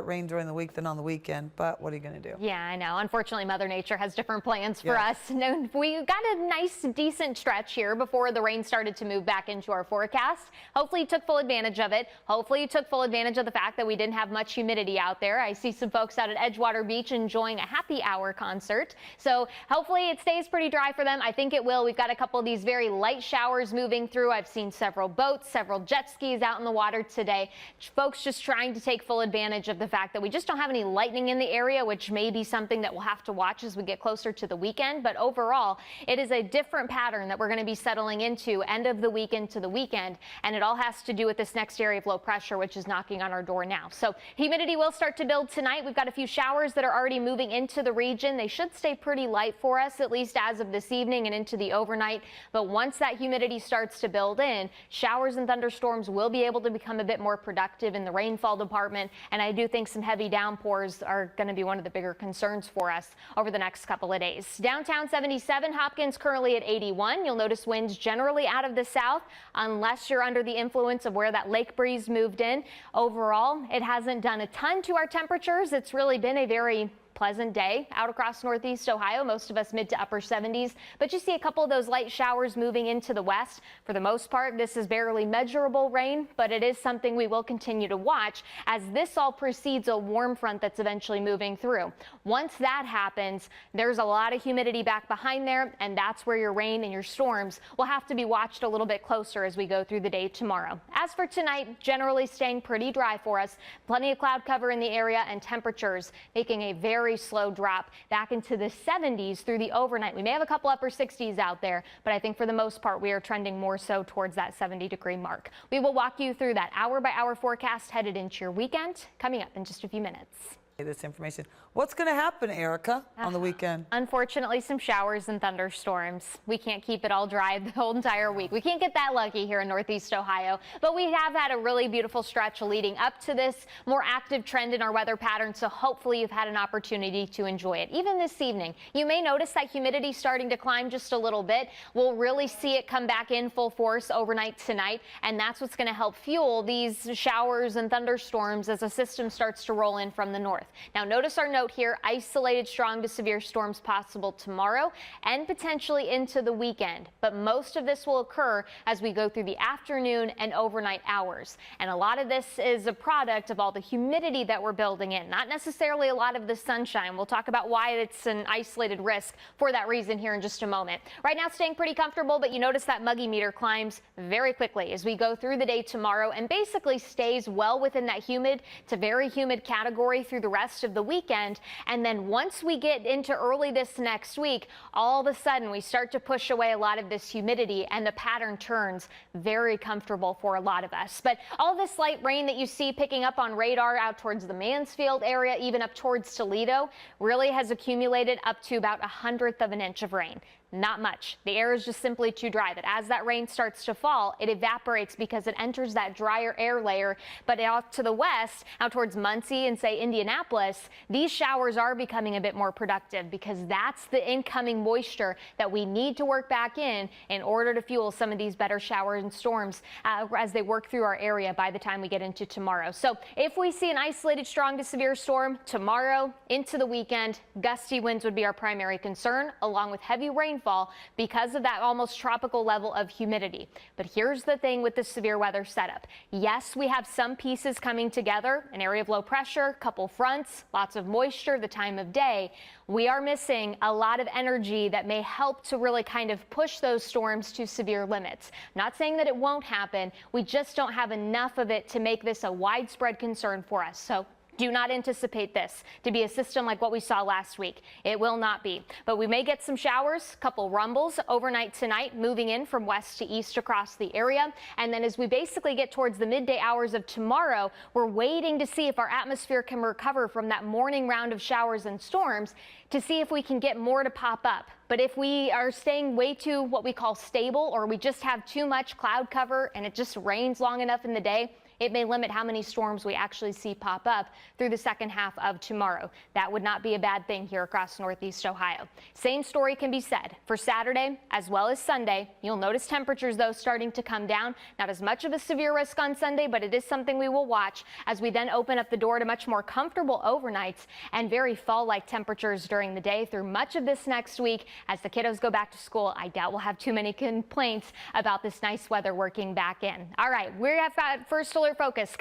rain during the week than on the weekend, but what are you going to do? Yeah, I know. Unfortunately, Mother Nature has different plans for us. No, we got a nice, decent stretch here before the rain started to move back into our forecast. Hopefully, you took full advantage of it. Hopefully, you took full advantage of the fact that we didn't have much humidity out there. I see some folks out at Edgewater Beach enjoying a happy hour concert. So hopefully, it stays pretty dry for them. I think it will. We've got a couple of these very light showers moving through. I've seen several boats, several jet skis out in the water today. Folks just trying to take full advantage of the fact that we just don't have any lightning in the area, which may be something that we'll have to watch as we get closer to the weekend. But overall, it is a different pattern that we're going to be settling into end of the week into the weekend. And it all has to do with this next area of low pressure, which is knocking on our door now. So humidity will start to build tonight. We've got a few showers that are already moving into the region. They should stay pretty light for us, at least as of this evening and into the overnight. But once that humidity starts to build in, showers and thunderstorms will be able to become a bit more productive in the rainfall department. And I do think some heavy downpours are going to be one of the bigger concerns for us over the next couple of days. Downtown 77, Hopkins currently at 81. You'll notice winds generally out of the south unless you're under the influence of where that lake breeze moved in. Overall, it hasn't done a ton to our temperatures. It's really been a very pleasant day out across Northeast Ohio, most of us mid to upper 70s, but you see a couple of those light showers moving into the west. For the most part, this is barely measurable rain, but it is something we will continue to watch as this all precedes a warm front that's eventually moving through. Once that happens, there's a lot of humidity back behind there, and that's where your rain and your storms will have to be watched a little bit closer as we go through the day tomorrow. As for tonight, generally staying pretty dry for us. Plenty of cloud cover in the area and temperatures making a very slow drop back into the 70s through the overnight. We may have a couple upper 60s out there, but I think for the most part we are trending more so towards that 70-degree mark. We will walk you through that hour-by-hour forecast headed into your weekend coming up in just a few minutes. This information. What's going to happen, Erica, on the weekend? Unfortunately, some showers and thunderstorms. We can't keep it all dry the whole entire week. We can't get that lucky here in Northeast Ohio, but we have had a really beautiful stretch leading up to this more active trend in our weather pattern, so hopefully you've had an opportunity to enjoy it. Even this evening, you may notice that humidity starting to climb just a little bit. We'll really see it come back in full force overnight tonight, and that's what's going to help fuel these showers and thunderstorms as a system starts to roll in from the north. Now notice our note here, isolated strong to severe storms possible tomorrow and potentially into the weekend. But most of this will occur as we go through the afternoon and overnight hours. And a lot of this is a product of all the humidity that we're building in, not necessarily a lot of the sunshine. We'll talk about why it's an isolated risk for that reason here in just a moment. Right now staying pretty comfortable, but you notice that muggy meter climbs very quickly as we go through the day tomorrow and basically stays well within that humid to very humid category through the rest of the weekend. And then once we get into early this next week, all of a sudden we start to push away a lot of this humidity and the pattern turns very comfortable for a lot of us. But all this light rain that you see picking up on radar out towards the Mansfield area, even up towards Toledo, really has accumulated up to about 1/100 of an inch of rain. Not much. The air is just simply too dry that as that rain starts to fall, it evaporates because it enters that drier air layer. But out to the west, out towards Muncie and say Indianapolis, these showers are becoming a bit more productive because that's the incoming moisture that we need to work back in order to fuel some of these better showers and storms as they work through our area by the time we get into tomorrow. So if we see an isolated strong to severe storm tomorrow into the weekend, gusty winds would be our primary concern, along with heavy rainfall because of that almost tropical level of humidity. But here's the thing with the severe weather setup. Yes, we have some pieces coming together, an area of low pressure, couple fronts, lots of moisture, the time of day. We are missing a lot of energy that may help to really kind of push those storms to severe limits. Not saying that it won't happen. We just don't have enough of it to make this a widespread concern for us. So do not anticipate this to be a system like what we saw last week. It will not be. But we may get some showers, couple rumbles overnight tonight, moving in from west to east across the area. And then as we basically get towards the midday hours of tomorrow, we're waiting to see if our atmosphere can recover from that morning round of showers and storms to see if we can get more to pop up. But if we are staying way too what we call stable, or we just have too much cloud cover and it just rains long enough in the day, it may limit how many storms we actually see pop up through the second half of tomorrow. That would not be a bad thing here across Northeast Ohio. Same story can be said for Saturday as well as Sunday. You'll notice temperatures, though, starting to come down. Not as much of a severe risk on Sunday, but it is something we will watch as we then open up the door to much more comfortable overnights and very fall-like temperatures during the day through much of this next week. As the kiddos go back to school, I doubt we'll have too many complaints about this nice weather working back in. All right, we have got First Alert Focus coming